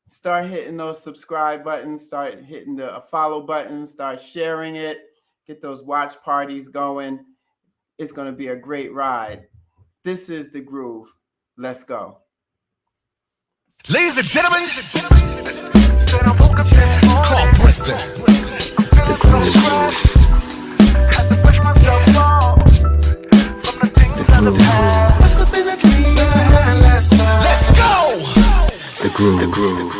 Start hitting those subscribe buttons, start hitting the follow button, start sharing it, get those watch parties going. It's going to be a great ride. This is The Groove. Let's go. Ladies and gentlemen, call Brister. The Groove. Let's go. The Groove. The Groove.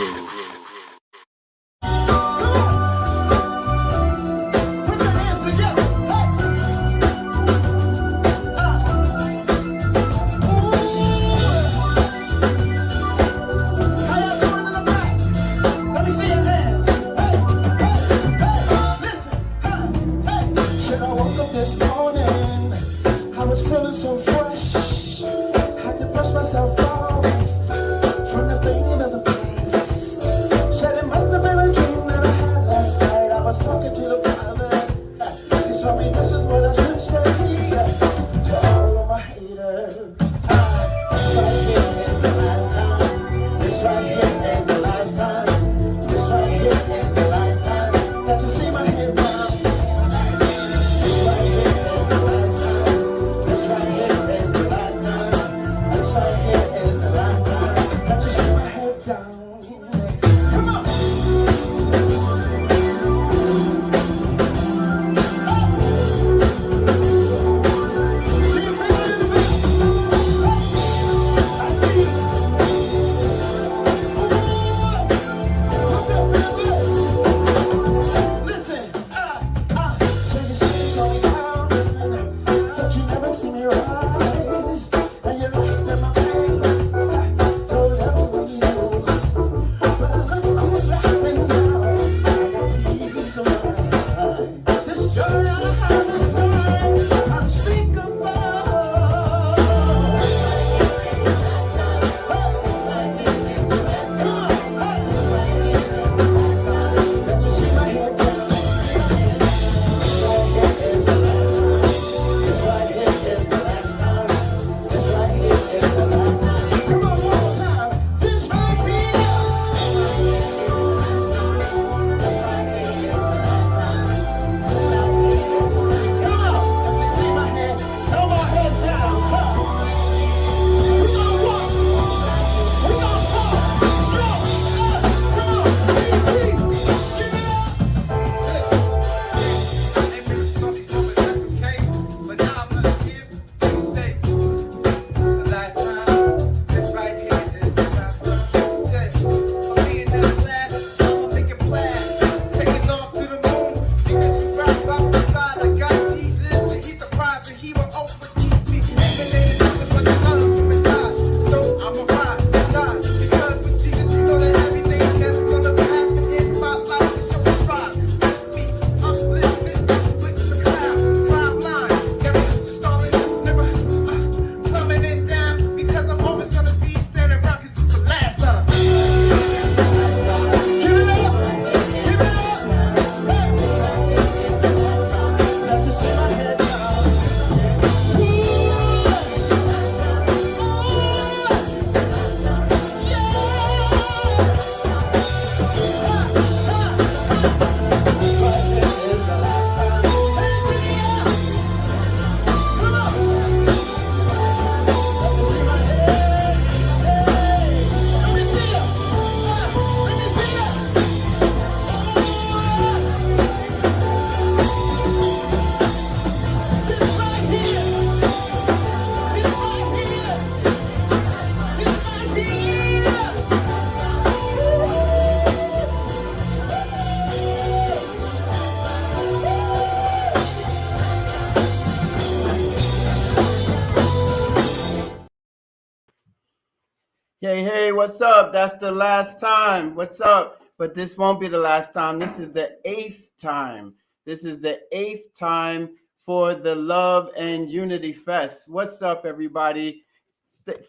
Hey, what's up? That's the last time. What's up? But this won't be the last time. This is the 8th time. This is the 8th time for the Love and Unity Fest. What's up, everybody?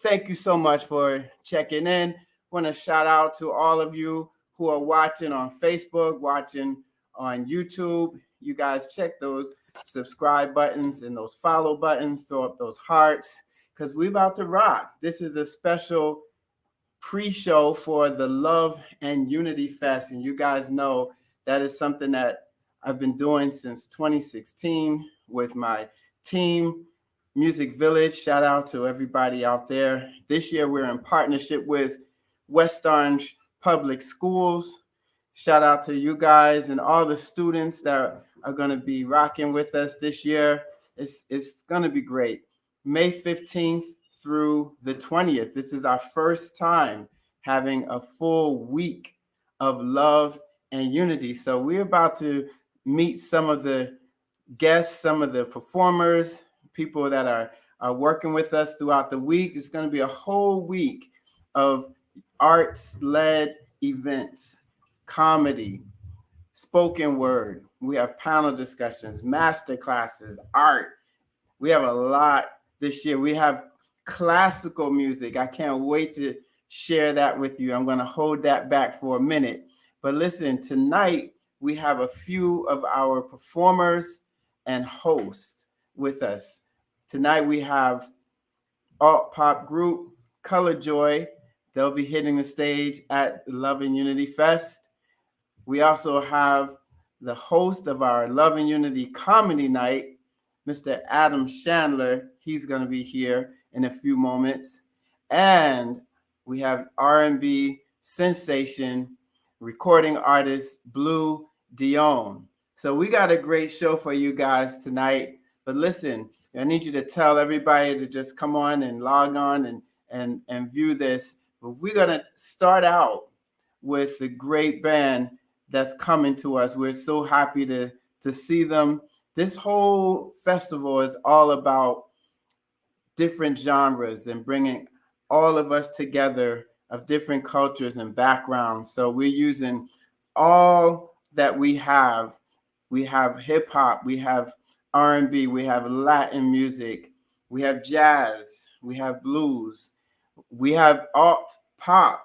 Thank you so much for checking in. Want to shout out to all of you who are watching on Facebook, watching on YouTube. You guys check those subscribe buttons and those follow buttons, throw up those hearts, because we're about to rock. This is a special pre-show for the Love and Unity Fest. And you guys know that is something that I've been doing since 2016 with my team, Music Village. Shout out to everybody out there. This year we're in partnership with West Orange Public Schools. Shout out to you guys and all the students that are going to be rocking with us this year. It's going to be great. May 15th through the 20th. This is our first time having a full week of love and unity. So we're about to meet some of the guests, some of the performers, people that are working with us throughout the week. It's going to be a whole week of arts-led events, comedy, spoken word. We have panel discussions, master classes, art. We have a lot this year. We have classical music. I can't wait to share that with you. I'm going to hold that back for a minute. But listen, tonight we have a few of our performers and hosts with us. Tonight we have alt pop group Colorjoy. They'll be hitting the stage at the Love and Unity Fest. We also have the host of our Love and Unity Comedy Night, Mr. Adam Shandler. He's going to be here in a few moments. And we have R&B sensation, recording artist Blu Dione. So we got a great show for you guys tonight. But listen, I need you to tell everybody to just come on and log on and view this. But we're going to start out with the great band that's coming to us. We're so happy to see them. This whole festival is all about different genres and bringing all of us together of different cultures and backgrounds. So we're using all that we have. We have hip hop, we have R&B, we have Latin music, we have jazz, we have blues, we have alt pop.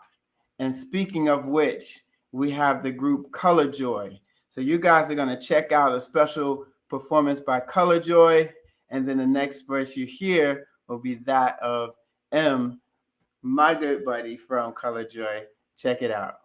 And speaking of which, we have the group Colorjoy. So you guys are going to check out a special performance by Colorjoy. And then the next verse you hear will be that of M, my good buddy from Colorjoy. Check it out.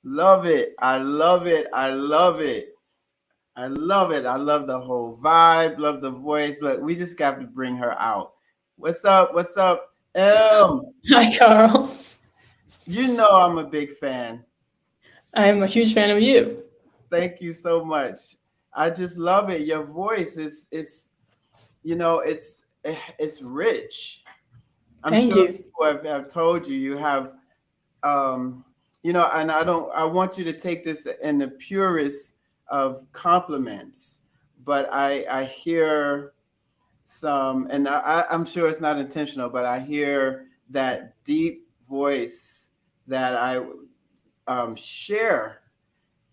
Love it. I love it. I love it. I love it. I love the whole vibe. Love the voice. Look, we just got to bring her out. What's up? What's up? Hi, Carl. You know I'm a big fan. I'm a huge fan of you. Thank you so much. I just love it. Your voice is you know, it's rich. I'm Thank sure you. people have told you you have you know, and I want you to take this in the purest of compliments, but I hear some, and I'm sure it's not intentional, but I hear that deep voice that I share.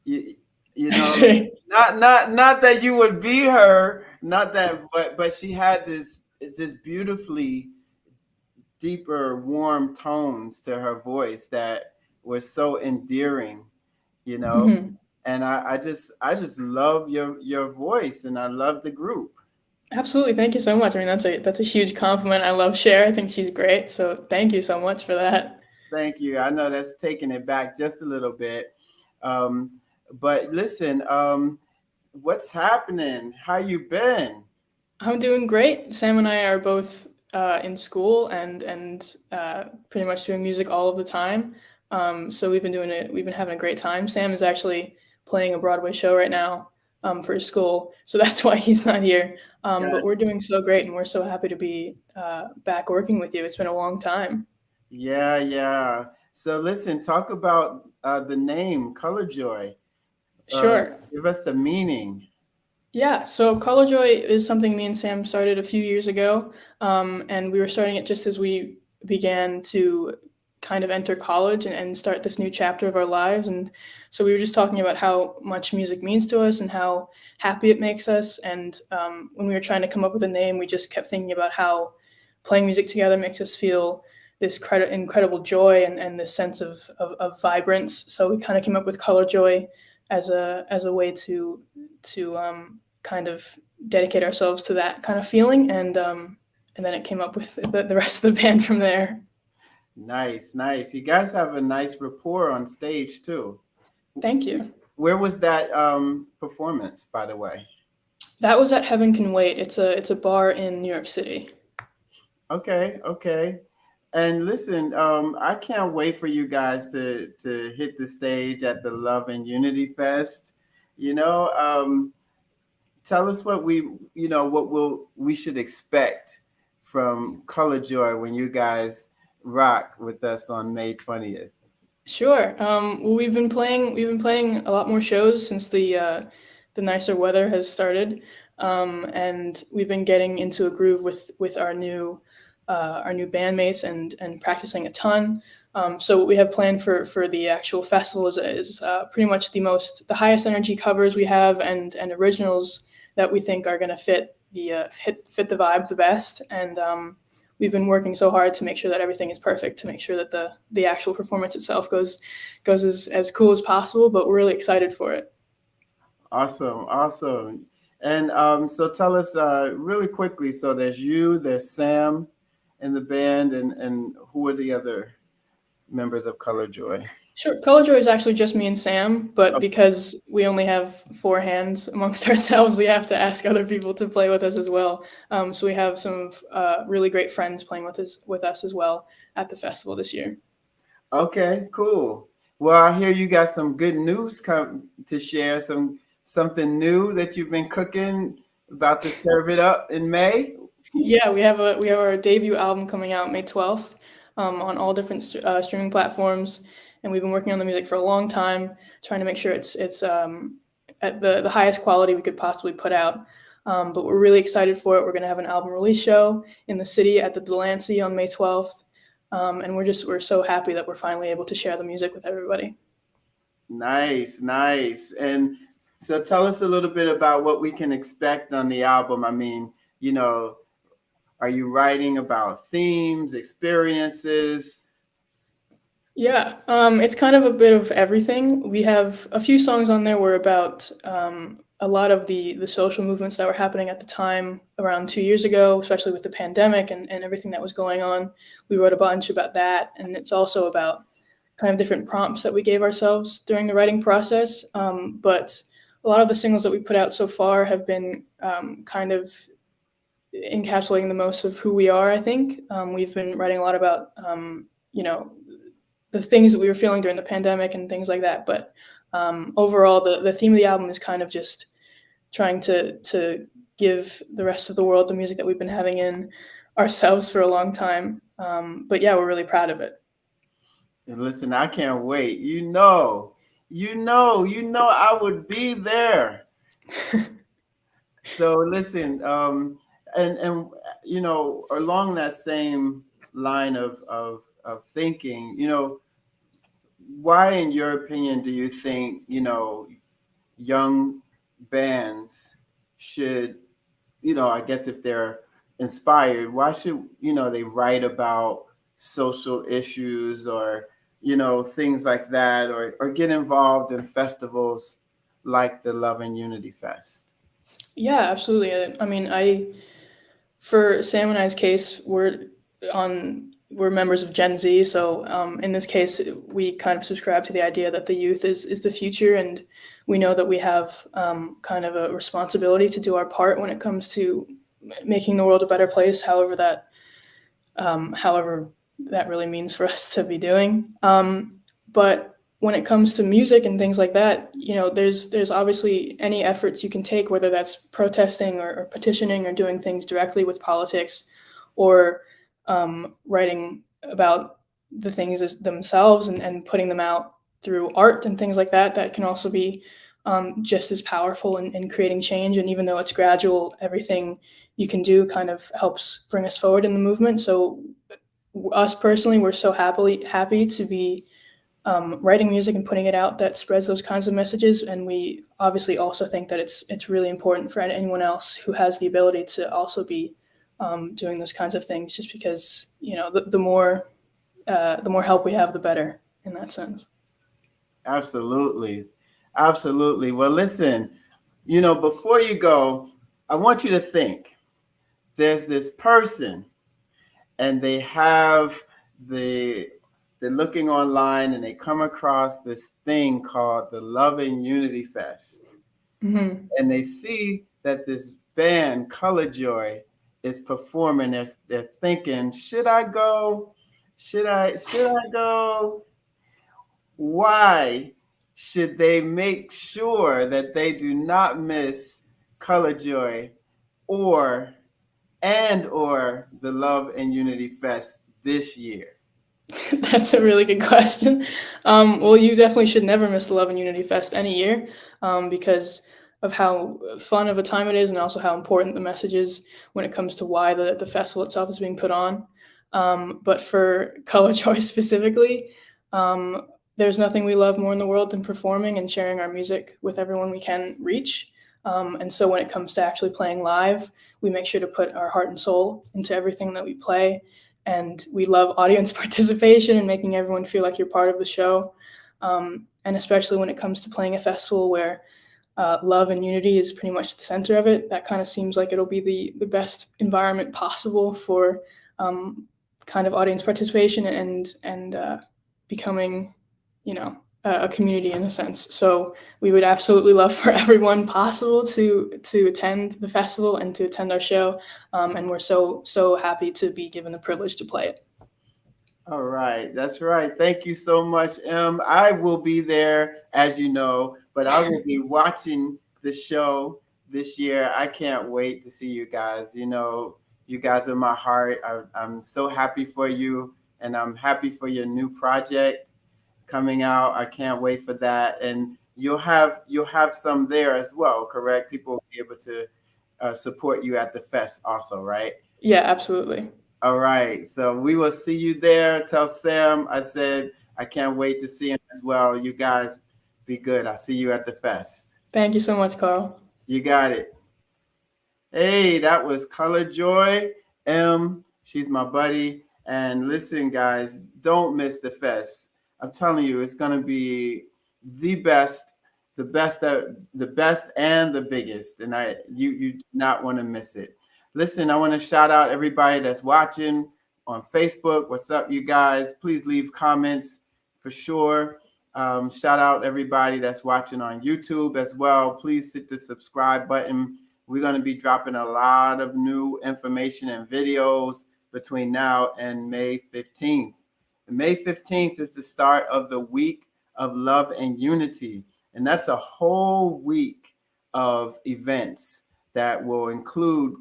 You, you know, not that you would be her, not that, but she had this beautifully deeper, warm tones to her voice that were so endearing, you know. Mhm. And I just love your voice, and I love the group. Absolutely. Thank you so much. I mean, that's a huge compliment. I love Cher. I think she's great. So thank you so much for that. Thank you. I know that's taking it back just a little bit, um, but listen, what's happening? How you been? I'm doing great. Sam and I are both in school and pretty much doing music all of the time. So we've been doing it. We've been having a great time. Sam is actually playing a Broadway show right now for his school, so that's why he's not here. But we're Gotcha. doing so great, and we're so happy to be back working with you. It's been a long time. Yeah, yeah. So listen, talk about the name Colorjoy. Uh, Sure. Give us the meaning. Yeah, so Colorjoy is something me and Sam started a few years ago, and we were starting it just as we began to kind of enter college and start this new chapter of our lives. And so we were just talking about how much music means to us and how happy it makes us. And when we were trying to come up with a name, we just kept thinking about how playing music together makes us feel this incredible joy and this sense of vibrance. So we kind of came up with Colorjoy as a way to kind of dedicate ourselves to that kind of feeling, and then it came up with the rest of the band from there. Nice, nice. You guys have a nice rapport on stage too. Thank you. Where was that performance, by the way? That was at Heaven Can Wait. It's a bar in New York City. Okay, okay. And listen, I can't wait for you guys to hit the stage at the Love and Unity Fest. You know, tell us what we should expect from Color Joy when you guys rock with us on May 20th. Sure. Well, we've been playing a lot more shows since the nicer weather has started, and we've been getting into a groove with our new bandmates and practicing a ton. So what we have planned for the actual festival is pretty much the highest energy covers we have and originals that we think are going to fit the vibe the best. And we've been working so hard to make sure that everything is perfect, to make sure that the actual performance itself goes as cool as possible. But we're really excited for it. Awesome, awesome. And so tell us really quickly. So there's Sam in the band, and who are the other members of Color Joy? Sure. Colorjoy is actually just me and Sam, but because we only have four hands amongst ourselves, we have to ask other people to play with us as well. So we have some really great friends playing with us as well at the festival this year. Okay, cool. Well, I hear you got some good news come to share, something new that you've been cooking, about to serve it up in May. Yeah, we have our debut album coming out May 12th on all different streaming platforms, and we've been working on the music for a long time, trying to make sure it's at the highest quality we could possibly put out. But we're really excited for it. We're going to have an album release show in the city at the Delancey on May 12th, and we're so happy that we're finally able to share the music with everybody. Nice, nice. And so tell us a little bit about what we can expect on the album. I mean, you know, are you writing about themes, experiences? Yeah, it's kind of a bit of everything. We have a few songs on there were about a lot of the social movements that were happening at the time around 2 years ago, especially with the pandemic and everything that was going on. We wrote a bunch about that, and it's also about kind of different prompts that we gave ourselves during the writing process. But a lot of the singles that we put out so far have been kind of encapsulating the most of who we are, I think. We've been writing a lot about, the things that we were feeling during the pandemic and things like that. But overall, the theme of the album is kind of just trying to give the rest of the world the music that we've been having in ourselves for a long time. But yeah, we're really proud of it. Listen, I can't wait. I would be there. So listen, and along that same line of thinking, why, in your opinion, do you think young bands should, I guess if they're inspired, why should they write about social issues or things like that, or get involved in festivals like the Love and Unity Fest? Yeah, absolutely. I mean, for Sam and I's case, we're members of Gen Z, so in this case, we kind of subscribe to the idea that the youth is the future, and we know that we have kind of a responsibility to do our part when it comes to making the world a better place, however that really means for us to be doing. But when it comes to music and things like that, there's obviously any efforts you can take, whether that's protesting or petitioning or doing things directly with politics, or writing about the things themselves and putting them out through art and things like that. That can also be just as powerful in creating change. And even though it's gradual, everything you can do kind of helps bring us forward in the movement. So us personally, we're so happy to be writing music and putting it out that spreads those kinds of messages. And we obviously also think that it's really important for anyone else who has the ability to also be doing those kinds of things, just because the more help we have, the better in that sense. Absolutely. Well, listen, before you go, I want you to think there's this person and they're looking online and they come across this thing called the Love and Unity Fest. Mm-hmm. And they see that this band, Colorjoy, is performing. They're thinking, should I go? Should I go? Why should they make sure that they do not miss Colorjoy or the Love and Unity Fest this year? That's a really good question. Well, you definitely should never miss the Love and Unity Fest any year, because of how fun of a time it is, and also how important the message is when it comes to why the festival itself is being put on. But for Colorjoy specifically, there's nothing we love more in the world than performing and sharing our music with everyone we can reach. And so when it comes to actually playing live, we make sure to put our heart and soul into everything that we play. And we love audience participation and making everyone feel like you're part of the show. And especially when it comes to playing a festival where love and unity is pretty much the center of it, that kind of seems like it'll be the best environment possible for kind of audience participation and becoming, a community in a sense. So we would absolutely love for everyone possible to attend the festival and to attend our show. And we're so happy to be given the privilege to play it. All right. That's right. Thank you so much, Em. I will be there, as you know, but I will be watching the show this year. I can't wait to see you guys. You guys are my heart. I'm so happy for you, and I'm happy for your new project coming out. I can't wait for that. And you'll have some there as well, correct? People will be able to support you at the fest also, right? Yeah, absolutely. All right. So we will see you there. Tell Sam I said I can't wait to see him as well. You guys be good. I'll see you at the fest. Thank you so much, Carl. You got it. Hey, that was Colorjoy. She's my buddy. And listen, guys, don't miss the fest. I'm telling you, it's going to be the best and the biggest. And you do not want to miss it. Listen, I want to shout out everybody that's watching on Facebook. What's up, you guys? Please leave comments, for sure. Shout out everybody that's watching on YouTube as well. Please hit the subscribe button. We're going to be dropping a lot of new information and videos between now and May 15th. And May 15th is the start of the week of Love and Unity. And that's a whole week of events that will include,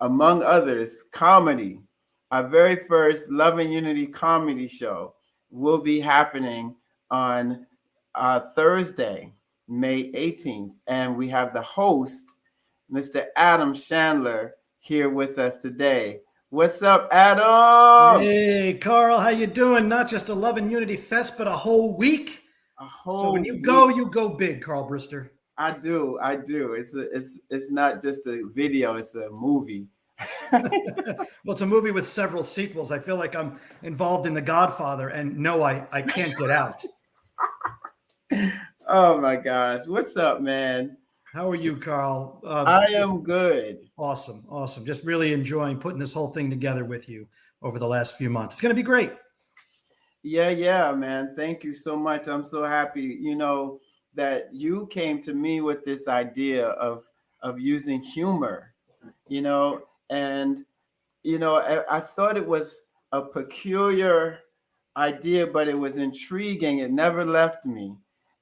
among others, comedy. Our very first Love and Unity comedy show will be happening on Thursday, May 18th. And we have the host, Mr. Adam Shandler, here with us today. What's up, Adam? Hey, Carl, how you doing? Not just a Love and Unity Fest, but a whole week. So when you go big, Carl Brister. I do. It's not just a video; it's a movie. Well, it's a movie with several sequels. I feel like I'm involved in The Godfather, and no, I can't get out. Oh my gosh, what's up, man? How are you, Carl? I am good. Awesome. Just really enjoying putting this whole thing together with you over the last few months. It's going to be great. Yeah, man. Thank you so much. I'm so happy, that you came to me with this idea of using humor, and I thought it was a peculiar idea, but it was intriguing. It never left me.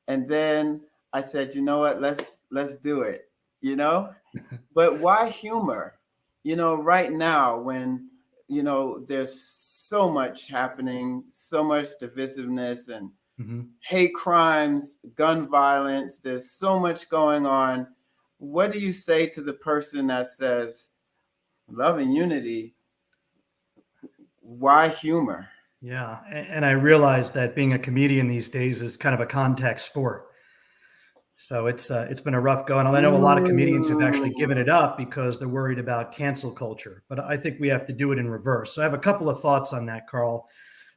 And then I said, you know what, let's do it, But why humor? Right now when, there's so much happening, so much divisiveness and hate crimes, gun violence, there's so much going on. What do you say to the person that says, Love and Unity, why humor? Yeah, and I realize that being a comedian these days is kind of a contact sport. So it's been a rough go. And I know a lot of comedians have actually given it up because they're worried about cancel culture. But I think we have to do it in reverse. So I have a couple of thoughts on that, Carl.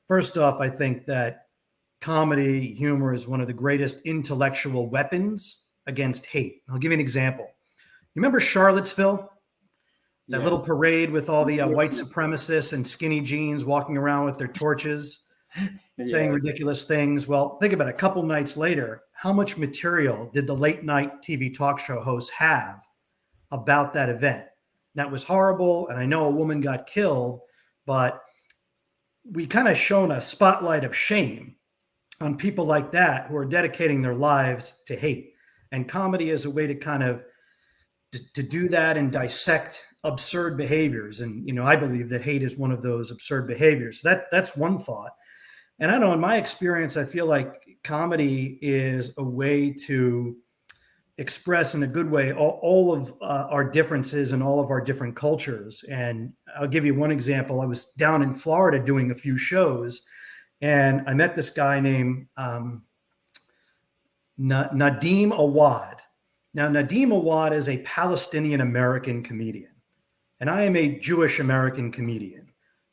First off, I think that comedy, humor is one of the greatest intellectual weapons against hate. I'll give you an example. You remember Charlottesville? That little parade with all the white supremacists and skinny jeans walking around with their torches, saying ridiculous things. Well, think about it. A couple nights later, how much material did the late night TV talk show hosts have about that event? That was horrible. And I know a woman got killed, but we kind of shone a spotlight of shame on people like that who are dedicating their lives to hate. And comedy is a way to kind of to do that and dissect absurd behaviors. And, I believe that hate is one of those absurd behaviors. That's one thought. And I know in my experience, I feel like comedy is a way to express in a good way all of our differences and all of our different cultures. And I'll give you one example. I was down in Florida doing a few shows, and I met this guy named Nadim Awad. Now, Nadim Awad is a Palestinian-American comedian, and I am a Jewish-American comedian.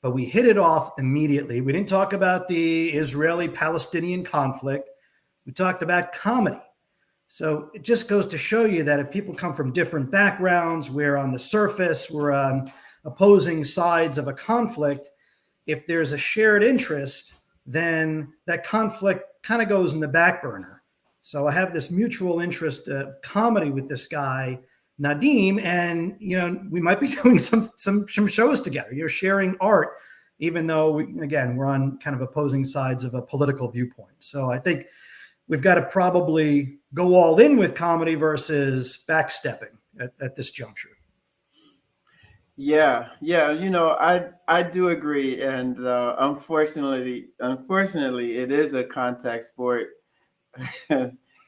But we hit it off immediately. We didn't talk about the Israeli-Palestinian conflict. We talked about comedy. So it just goes to show you that if people come from different backgrounds, we're on the surface, we're on opposing sides of a conflict. If there's a shared interest, then that conflict kind of goes in the back burner. So I have this mutual interest of comedy with this guy, Nadim, and we might be doing some shows together. You're sharing art, even though we're on kind of opposing sides of a political viewpoint. So I think we've got to probably go all in with comedy versus backstepping at this juncture. Yeah. I do agree, and unfortunately, it is a contact sport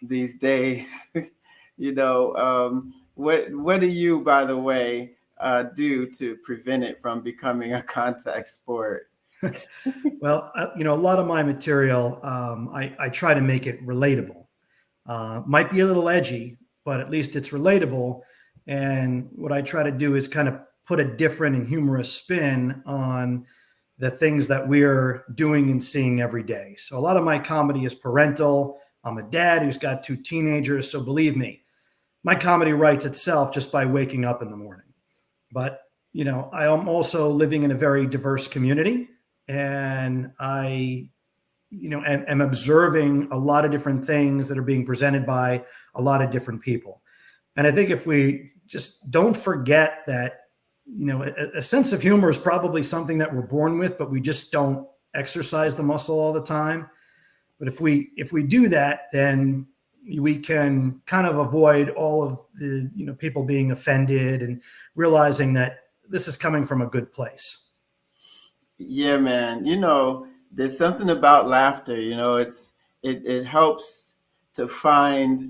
these days. What do you, by the way, do to prevent it from becoming a contact sport? Well, a lot of my material, I try to make it relatable. Might be a little edgy, but at least it's relatable. And what I try to do is kind of put a different and humorous spin on the things that we're doing and seeing every day. So a lot of my comedy is parental. I'm a dad who's got 2 teenagers. So believe me, my comedy writes itself just by waking up in the morning. But, I am also living in a very diverse community. And I am observing a lot of different things that are being presented by a lot of different people. And I think if we just don't forget that, a sense of humor is probably something that we're born with, but we just don't exercise the muscle all the time. But if we do that, then we can kind of avoid all of the, people being offended and realizing that this is coming from a good place. Yeah, man. There's something about laughter, it helps to find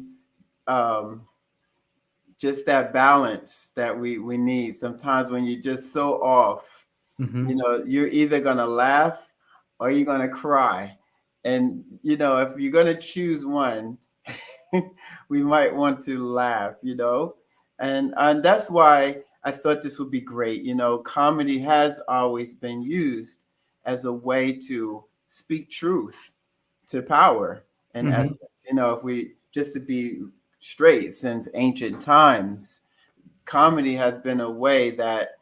just that balance that we need. Sometimes when you're just so off, you're either going to laugh or you're going to cry. And, if you're going to choose one, we might want to laugh, and that's why I thought this would be great. Comedy has always been used as a way to speak truth to power. In essence, if we just to be straight, since ancient times, comedy has been a way that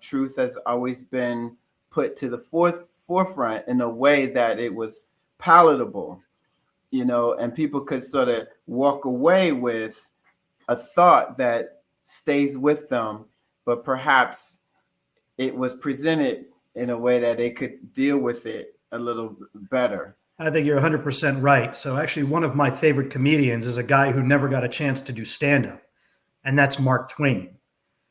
truth has always been put to the forefront in a way that it was palatable, and people could sort of walk away with a thought that stays with them, but perhaps it was presented in a way that they could deal with it a little better. I think you're 100% right. So actually, one of my favorite comedians is a guy who never got a chance to do stand-up, and that's Mark Twain.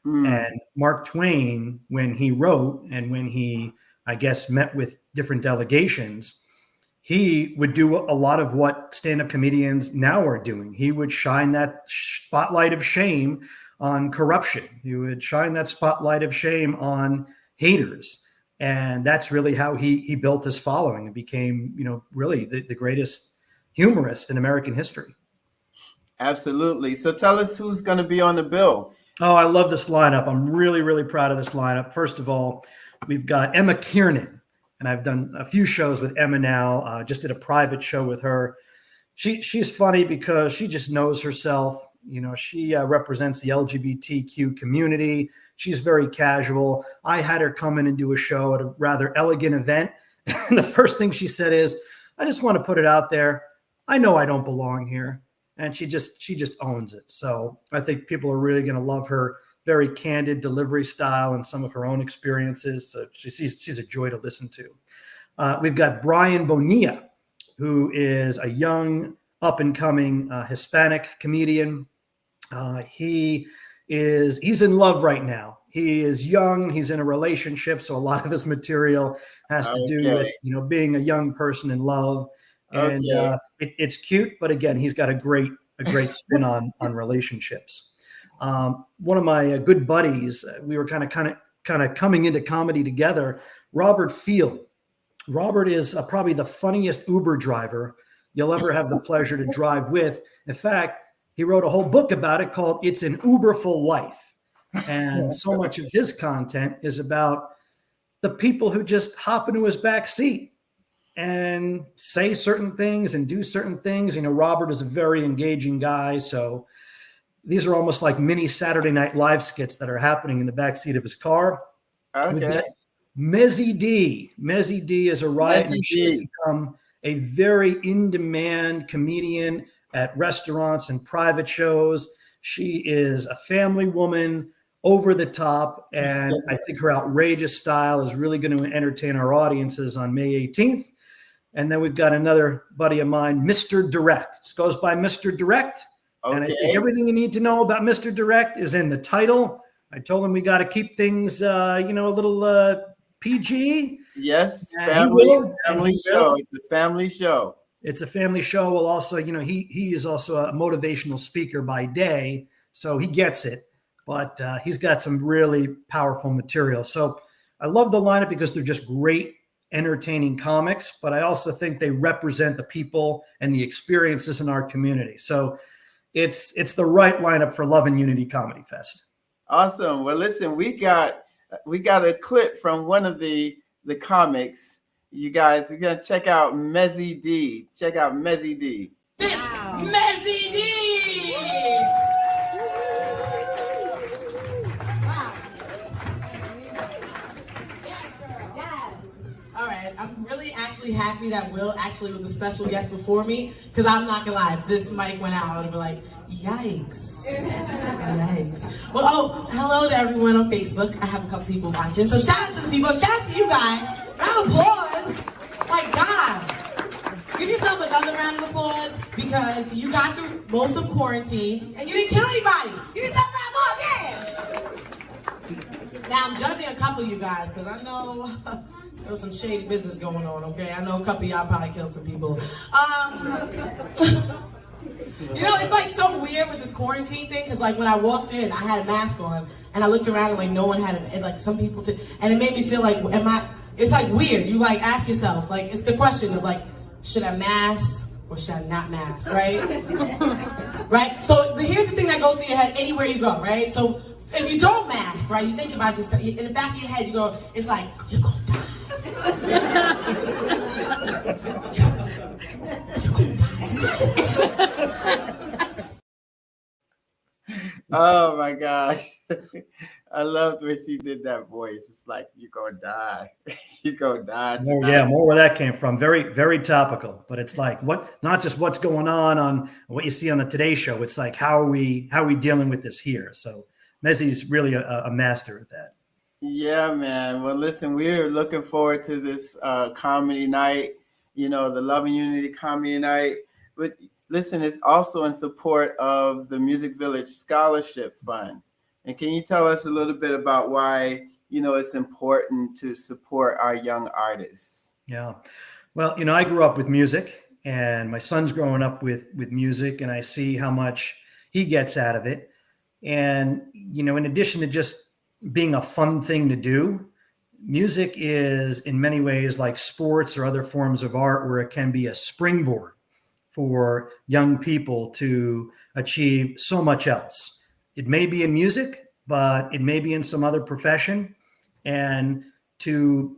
And Mark Twain, when he wrote and when he, I guess, met with different delegations, he would do a lot of what stand-up comedians now are doing. He would shine that spotlight of shame on corruption. He would shine that spotlight of shame on haters. And that's really how he built his following and became, really the greatest humorist in American history. Absolutely. So tell us who's going to be on the bill. Oh, I love this lineup. I'm really, really proud of this lineup. First of all, we've got Emma Kiernan. And I've done a few shows with Emma now. Just did a private show with her. She's funny because she just knows herself. She represents the LGBTQ community. She's very casual. I had her come in and do a show at a rather elegant event. And the first thing she said is, I just want to put it out there. I know I don't belong here. And she just owns it. So I think people are really going to love her very candid delivery style and some of her own experiences. So she's a joy to listen to. We've got Brian Bonilla, who is a young up-and-coming Hispanic comedian. He's in love right now. He is young. He's in a relationship, so a lot of his material has to do with being a young person in love. And it's cute, but again, he's got a great spin on relationships. One of my good buddies, we were kind of coming into comedy together. Robert Field. Robert is probably the funniest Uber driver you'll ever have the pleasure to drive with. In fact, he wrote a whole book about it called "It's an Uberful Life," and so much of his content is about the people who just hop into his back seat and say certain things and do certain things. Robert is a very engaging guy, so these are almost like mini Saturday Night Live skits that are happening in the backseat of his car. Okay. Mezzy D. Mezzy D is a riot, and she's become a very in-demand comedian at restaurants and private shows. She is a family woman, over the top, and I think her outrageous style is really going to entertain our audiences on May 18th. And then we've got another buddy of mine, Mr. Direct. This goes by Mr. Direct. Okay. And I think everything you need to know about Mr. Direct is in the title. I told him we got to keep things, a little PG. Yes, family show. It's a family show. It's a family show. Well, also, he is also a motivational speaker by day, so he gets it. But he's got some really powerful material. So I love the lineup because they're just great, entertaining comics. But I also think they represent the people and the experiences in our community. So it's the right lineup for Love+Unity Comedy Fest. Awesome. Well, listen, we got a clip from one of the comics. You guys are gonna check out Mezzy D. Check out Mezzy D. This Mezzy D. Wow. Yes, girl. Yes. All right. I'm really actually happy that Will actually was a special guest before me, because I'm not gonna lie, if this mic went out, I would have been like, yikes. Yikes. Well, oh, hello to everyone on Facebook. I have a couple people watching. So shout out to the people. Shout out to you guys. Round of applause. My God. Give yourself another round of applause because you got through most of quarantine and you didn't kill anybody. Give yourself a round of applause. Yeah. Now I'm judging a couple of you guys because I know there was some shady business going on, okay? I know a couple of y'all probably killed some people. You know, it's like so weird with this quarantine thing because like when I walked in, I had a mask on and I looked around and like no one had it. And like some people did. And it made me feel like, it's like weird. You like ask yourself, like it's the question of like, should I mask or should I not mask, right? Right? So here's the thing that goes through your head anywhere you go, right? So if you don't mask, right, you think about yourself, in the back of your head, you go, it's like, you're gonna die. You're gonna die. Oh my gosh. I loved when she did that voice. It's like, you're going to die. You're going to die tonight. Yeah, more where that came from. Very, very topical. But it's like, not just what's going on what you see on the Today Show. It's like, how are we dealing with this here? So Mezzi's really a master at that. Yeah, man. Well, listen, we're looking forward to this comedy night, the Love and Unity Comedy Night. But listen, it's also in support of the Music Village Scholarship Fund. And can you tell us a little bit about why, it's important to support our young artists? Yeah. Well, I grew up with music and my son's growing up with music and I see how much he gets out of it. And, in addition to just being a fun thing to do, music is in many ways like sports or other forms of art where it can be a springboard for young people to achieve so much else. It may be in music, but it may be in some other profession. And to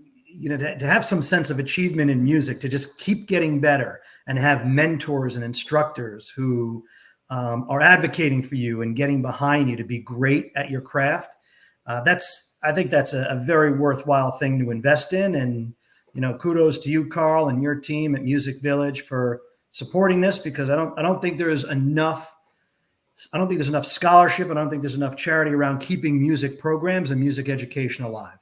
have some sense of achievement in music, to just keep getting better and have mentors and instructors who are advocating for you and getting behind you to be great at your craft. I think that's a very worthwhile thing to invest in. And, kudos to you, Carl, and your team at Music Village for supporting this, because I don't think there's enough scholarship. I don't think there's enough charity around keeping music programs and music education alive.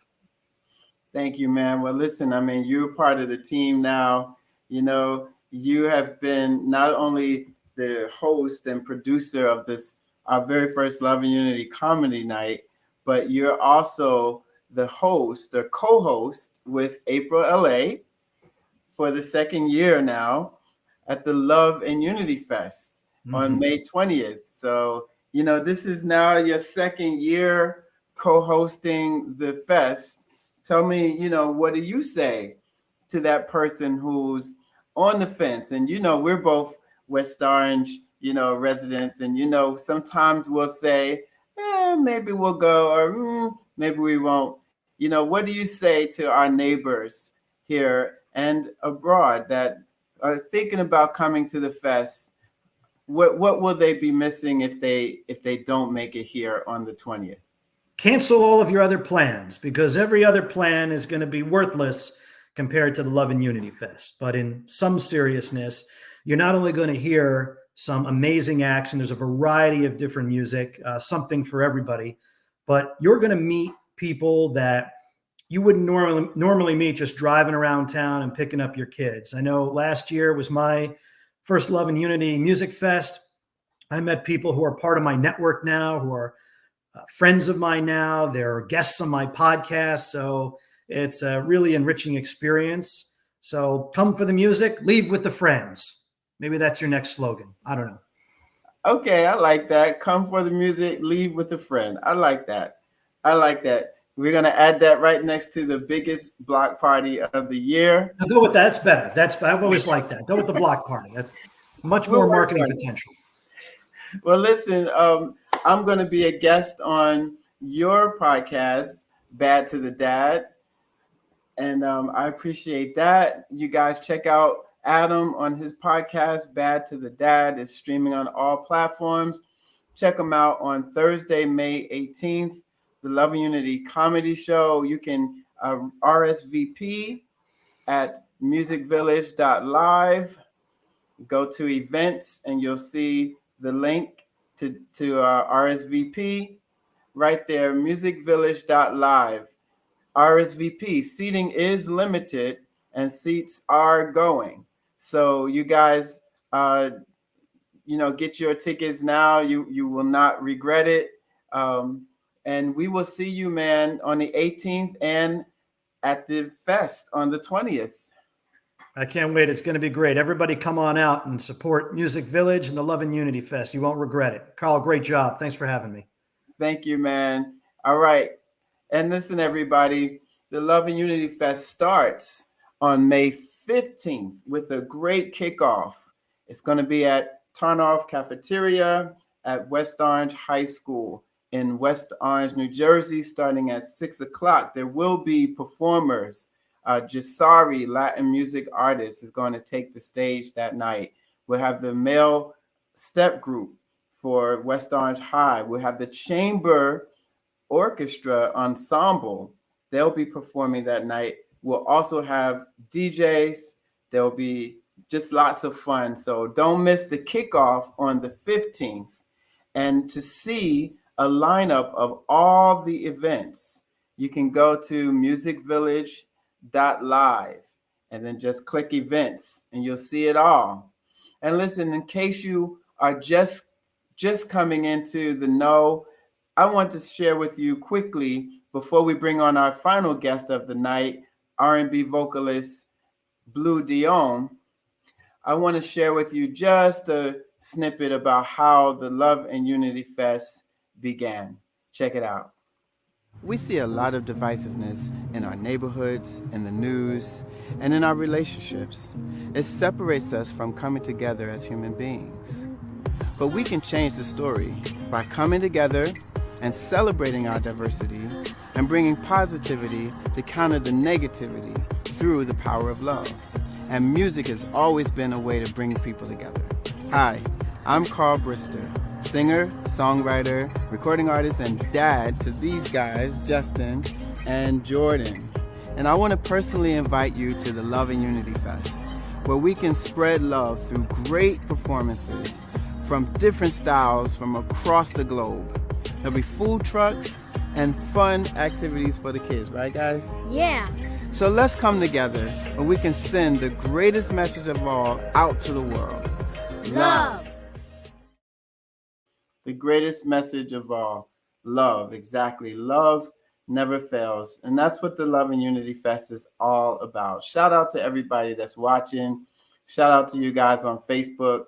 Thank you, man. Well, listen, you're part of the team now. You have been not only the host and producer of our very first Love and Unity Comedy Night, but you're also the host or co-host with April LA for the second year now at the Love and Unity Fest on May 20th. So, this is now your second year co-hosting the fest. Tell me, what do you say to that person who's on the fence? And, we're both West Orange, residents. And, sometimes we'll say, maybe we'll go or maybe we won't. What do you say to our neighbors here and abroad that are thinking about coming to the fest? What will they be missing if they don't make it here on the 20th? Cancel all of your other plans, because every other plan is going to be worthless compared to the Love and Unity Fest. But in some seriousness, you're not only going to hear some amazing acts, and there's a variety of different music, something for everybody, but you're going to meet people that you wouldn't normally meet just driving around town and picking up your kids. I know last year was my first Love and Unity Music Fest. I met people who are part of my network now, who are friends of mine now. They're guests on my podcast. So it's a really enriching experience. So come for the music, leave with the friends. Maybe that's your next slogan. I don't know. Okay, I like that. Come for the music, leave with a friend. I like that. We're going to add that right next to the biggest block party of the year. Now go with that. That's better. I've always liked that. Go with the block party. That's much more marketing potential. Well, listen, I'm going to be a guest on your podcast, Bad to the Dad. And I appreciate that. You guys check out Adam on his podcast, Bad to the Dad. It's streaming on all platforms. Check him out on Thursday, May 18th, the Love and Unity Comedy Show. You can RSVP at musicvillage.live. Go to events and you'll see the link to RSVP right there, musicvillage.live. RSVP. Seating is limited and seats are going. So you guys, get your tickets now. You will not regret it. And we will see you, man, on the 18th and at the fest on the 20th. I can't wait. It's going to be great. Everybody come on out and support Music Village and the Love and Unity Fest. You won't regret it. Carl, great job. Thanks for having me. Thank you, man. All right. And listen, everybody, the Love and Unity Fest starts on May 15th with a great kickoff. It's going to be at Tarnoff Cafeteria at West Orange High School in West Orange, New Jersey, starting at 6 o'clock. There will be performers. Jasari, Latin music artist, is going to take the stage that night. We'll have the male step group for West Orange High. We'll have the chamber orchestra ensemble. They'll be performing that night. We'll also have DJs. There'll be just lots of fun. So don't miss the kickoff on the 15th. And to see a lineup of all the events, you can go to musicvillage.live and then just click events and you'll see it all. And listen, in case you are just coming into the know, I want to share with you quickly before we bring on our final guest of the night, R&B vocalist Blu Dione. I want to share with you just a snippet about how the Love and Unity Fest began. Check it out. We see a lot of divisiveness in our neighborhoods, in the news, and in our relationships. It separates us from coming together as human beings. But we can change the story by coming together and celebrating our diversity and bringing positivity to counter the negativity through the power of love. And music has always been a way to bring people together. Hi, I'm Carl Brister, singer, songwriter, recording artist, and dad to these guys, Justin and Jordan. And I want to personally invite you to the Love and Unity Fest, where we can spread love through great performances from different styles from across the globe. There'll be food trucks and fun activities for the kids, right guys? Yeah. So let's come together and we can send the greatest message of all out to the world. Love. The greatest message of all. Love, exactly. Love never fails. And that's what the Love and Unity Fest is all about. Shout out to everybody that's watching. Shout out to you guys on Facebook.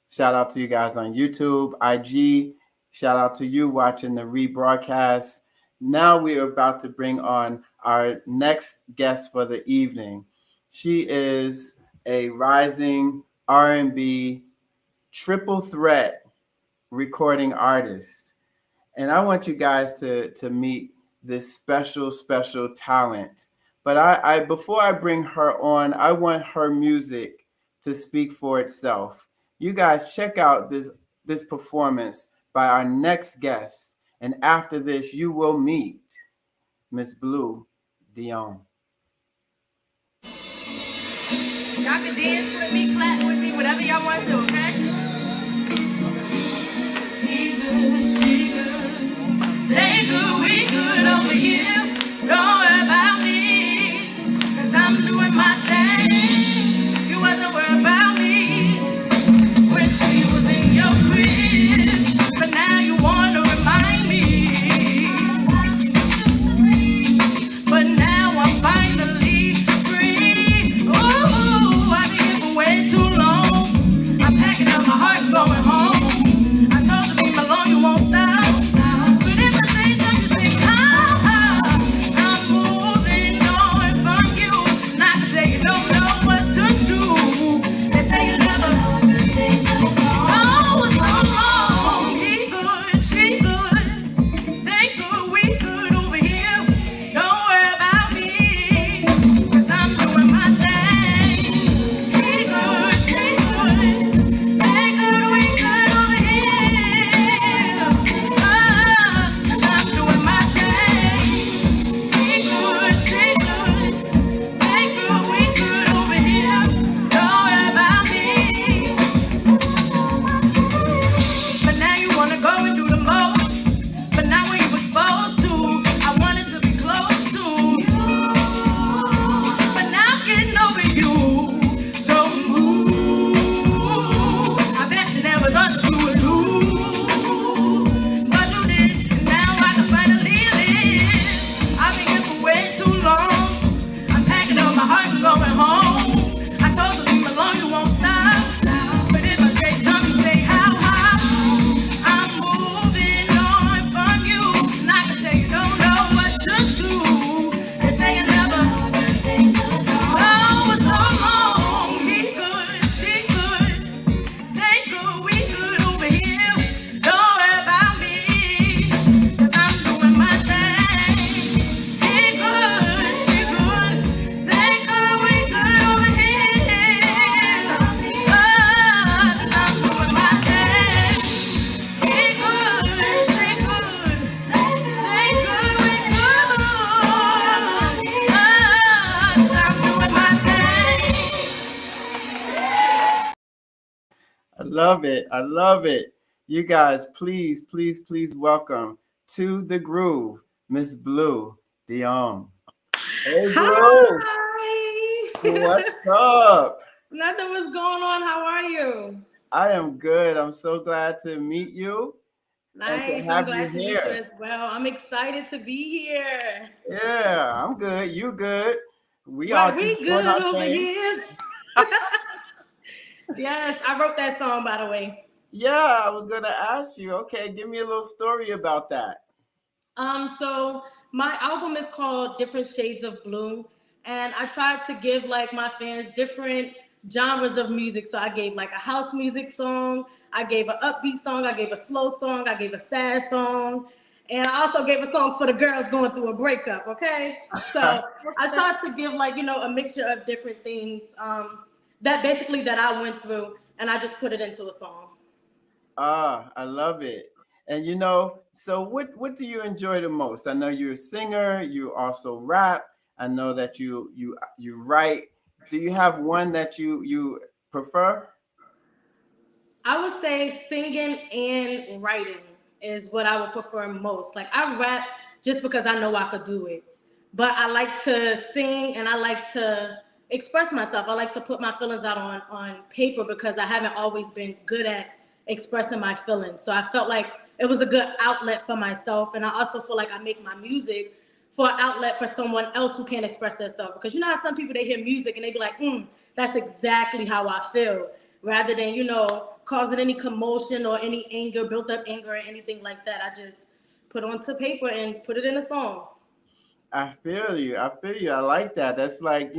Shout out to you guys on YouTube, IG. Shout out to you watching the rebroadcast. Now we are about to bring on our next guest for the evening. She is a rising R&B triple threat recording artist. And I want you guys to meet this special talent. But I before I bring her on, I want her music to speak for itself. You guys check out this performance by our next guest. And after this, you will meet Miss Blu Dione. Y'all can dance with me, clap with me, whatever y'all want to do, okay? He good, she good. They good, we good over here. Don't worry about me, 'cause I'm doing my thing. You wasn't worried about me when she was in your crib, but now you want to remind me. But now I'm finally free. Ooh, I've been here for way too long. I'm packing up my heart and going home. I told you leave me alone, you won't stop. But if I say something, love it. I love it. You guys, please, please, please welcome to the groove, Miss Blu Dione. Hey, Blu. Hi. What's up? Nothing was going on. How are you? I am good. I'm so glad to meet you and to Nice. I'm have you glad to meet you here. as well. I'm excited to be here. Yeah, I'm good. You good? We all Right, just we doing good our over thing. here. Yes, I wrote that song, by the way. Yeah, I was gonna ask you. Okay, give me a little story about that. So my album is called Different Shades of Blue, and I tried to give like my fans different genres of music. So I gave like a house music song, I gave an upbeat song, I gave a slow song, I gave a sad song, and I also gave a song for the girls going through a breakup. Okay, so I tried to give like a mixture of different things that basically that I went through, and I just put it into a song. Ah, I love it. And so what do you enjoy the most? I know you're a singer, you also rap. I know that you write. Do you have one that you prefer? I would say singing and writing is what I would prefer most. Like I rap just because I know I could do it. But I like to sing and I like to express myself. I like to put my feelings out on paper because I haven't always been good at expressing my feelings. So I felt like it was a good outlet for myself. And I also feel like I make my music for an outlet for someone else who can't express themselves. Because you know how some people they hear music and they be like, that's exactly how I feel. Rather than, causing any commotion or any anger, built up anger or anything like that. I just put onto paper and put it in a song. I feel you. I feel you. I like that. That's like,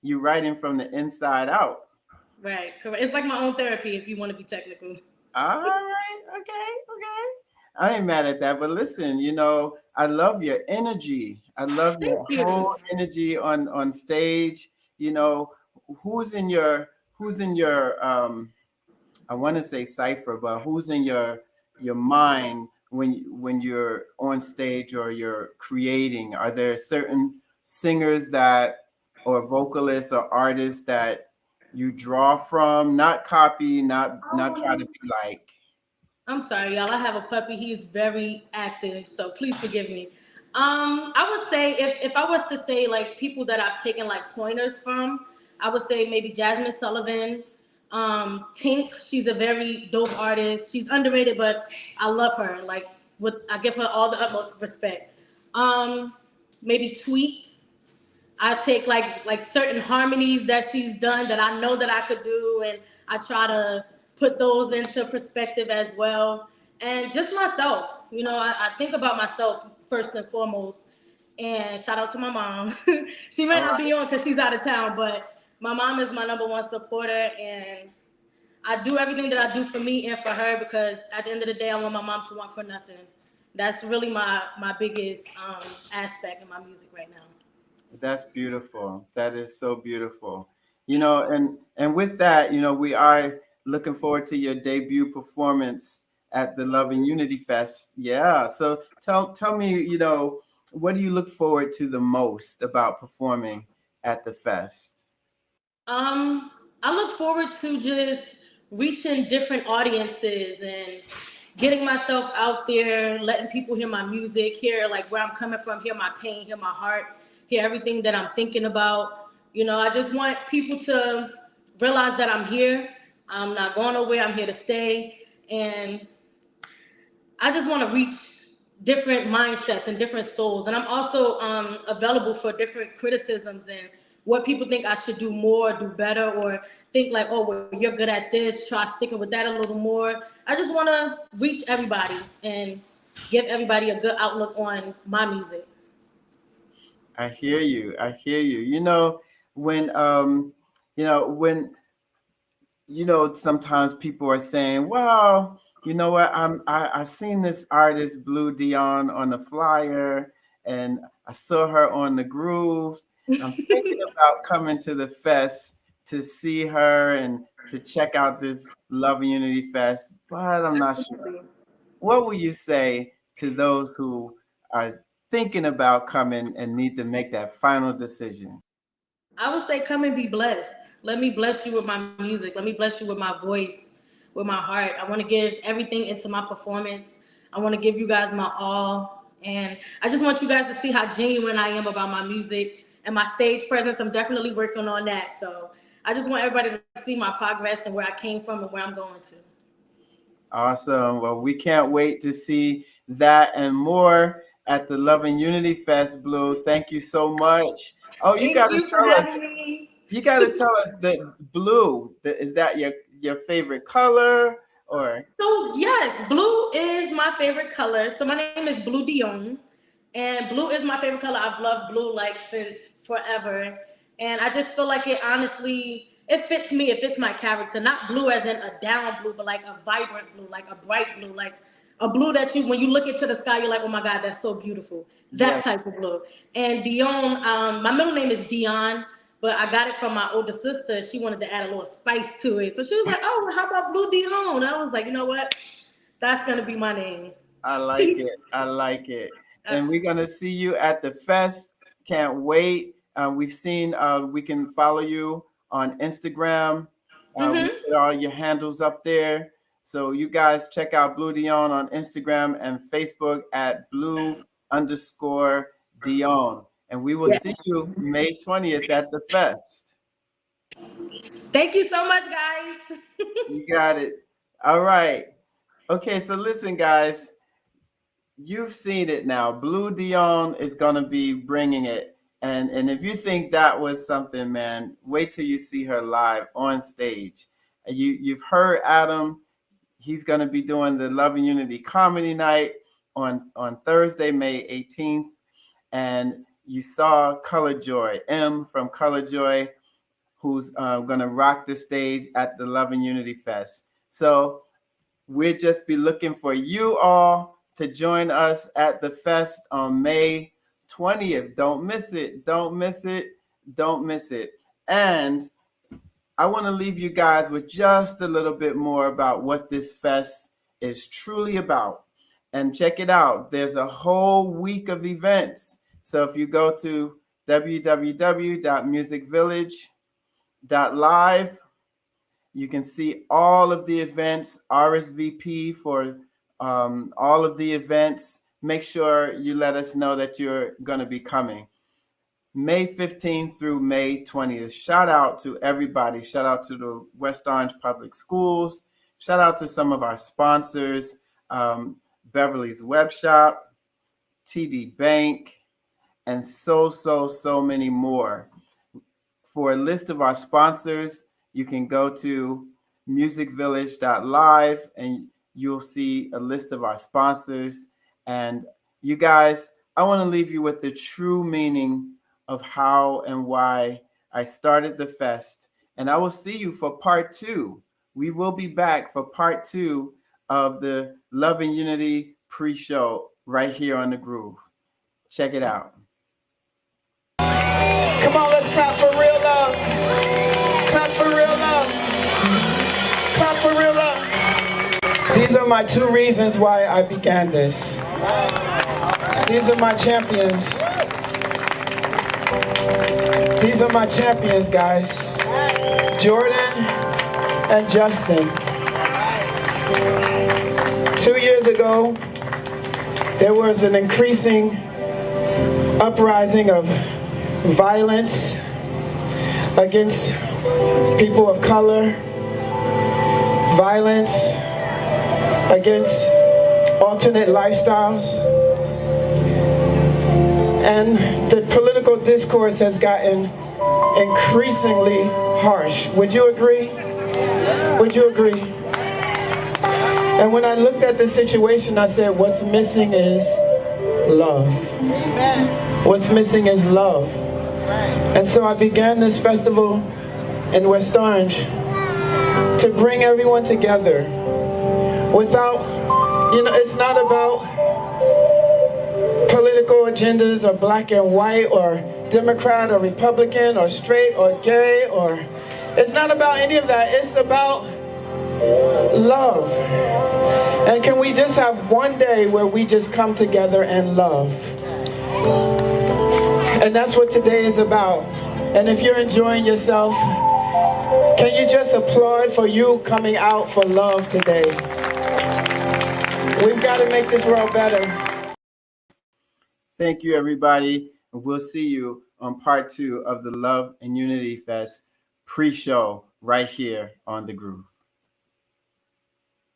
you writing from the inside out. Right, correct. It's like my own therapy if you want to be technical. All right. Okay. Okay. I ain't mad at that. But listen, I love your energy. I love Thank your you. whole energy on stage. You know, who's in your I want to say cipher, but who's in your mind when you're on stage or you're creating? Are there certain singers that or vocalists or artists that you draw from, not copy, not try to be like? I'm sorry, y'all. I have a puppy. He's very active, so please forgive me. I would say if I was to say like people that I've taken like pointers from, I would say maybe Jasmine Sullivan, Tink. She's a very dope artist. She's underrated, but I love her. Like, I give her all the utmost respect. Um, Maybe Tweet. I take like certain harmonies that she's done that I know that I could do, and I try to put those into perspective as well. And just myself, I think about myself first and foremost. And shout out to my mom. She might All not right. be on because she's out of town, but my mom is my number one supporter, and I do everything that I do for me and for her because at the end of the day, I want my mom to want for nothing. That's really my biggest aspect in my music right now. That's beautiful. That is so beautiful. And with that, we are looking forward to your debut performance at the Love and Unity Fest. Yeah. So tell me, what do you look forward to the most about performing at the fest? Um, I look forward to just reaching different audiences and getting myself out there, letting people hear my music, hear like where I'm coming from, hear my pain, hear my heart, hear everything that I'm thinking about. I just want people to realize that I'm here. I'm not going nowhere. I'm here to stay. And I just want to reach different mindsets and different souls. And I'm also available for different criticisms and what people think I should do more, do better, or think like, oh, well, you're good at this, try sticking with that a little more. I just want to reach everybody and give everybody a good outlook on my music. I hear you. I hear you. When when sometimes people are saying, "Well, you know what? I've seen this artist Blu Dione on the flyer, and I saw her on the Groove. I'm thinking about coming to the fest to see her and to check out this Love and Unity Fest, but I'm not sure." What will you say to those who are thinking about coming and need to make that final decision? I would say come and be blessed. Let me bless you with my music. Let me bless you with my voice, with my heart. I want to give everything into my performance. I want to give you guys my all. And I just want you guys to see how genuine I am about my music and my stage presence. I'm definitely working on that. So I just want everybody to see my progress and where I came from and where I'm going to. Awesome. Well, we can't wait to see that and more at the Love and Unity Fest, Blu. Thank you so much. Oh, you got to tell us. You got to tell us that blue. Is that your favorite color, or? So yes, blue is my favorite color. So my name is Blu Dione, and blue is my favorite color. I've loved blue like since forever, and I just feel like it fits me. It fits my character. Not blue as in a down blue, but like a vibrant blue, like a bright blue, like a blue that when you look into the sky, you're like, oh my God, that's so beautiful. That type of blue. And Dione, my middle name is Dion, but I got it from my older sister. She wanted to add a little spice to it. So she was like, oh, how about Blu Dione? I was like, you know what? That's going to be my name. I like it. I like it. And we're going to see you at the fest. Can't wait. We've seen, we can follow you on Instagram. We put all your handles up there. So you guys check out Blu Dione on Instagram and Facebook at Blu_Dione. And we will see you May 20th at the fest. Thank you so much, guys. You got it. All right. Okay, so listen, guys. You've seen it now. Blu Dione is going to be bringing it. And if you think that was something, man, wait till you see her live on stage. You've heard Adam. He's going to be doing the Love and Unity Comedy Night on Thursday, May 18th. And you saw Colorjoy, M from Colorjoy, who's going to rock the stage at the Love and Unity Fest. So we'll just be looking for you all to join us at the fest on May 20th. Don't miss it. Don't miss it. Don't miss it. And I want to leave you guys with just a little bit more about what this fest is truly about. And check it out. There's a whole week of events. So if you go to www.musicvillage.live, you can see all of the events, RSVP for all of the events. Make sure you let us know that you're going to be coming. May 15th through May 20th. Shout out to everybody. Shout out to the West Orange Public Schools. Shout out to some of our sponsors, Beverly's Web Shop, TD Bank, and so many more. For a list of our sponsors, you can go to musicvillage.live and you'll see a list of our sponsors. And you guys, I want to leave you with the true meaning of how and why I started the fest. And I will see you for part 2. We will be back for part 2 of the Love and Unity Pre-show right here on The Groove. Check it out. Come on, let's clap for real love. Clap for real love. Clap for real love. These are my 2 reasons why I began this. These are my champions. These are my champions, guys. Jordan and Justin. 2 years ago, there was an increasing uprising of violence against people of color, violence against alternate lifestyles, and the political discourse has gotten increasingly harsh. Would you agree? Would you agree? And when I looked at the situation, I said, what's missing is love. What's missing is love. And so I began this festival in West Orange to bring everyone together without, it's not about political agendas or black and white or Democrat or Republican or straight or gay, or it's not about any of that. It's about love. And can we just have one day where we just come together and love? And that's what today is about. And if you're enjoying yourself, Can you just applaud for you coming out for love today? We've got to make this world better. Thank you, everybody. And we'll see you on part 2 of the Love and Unity Fest pre-show right here on The Groove.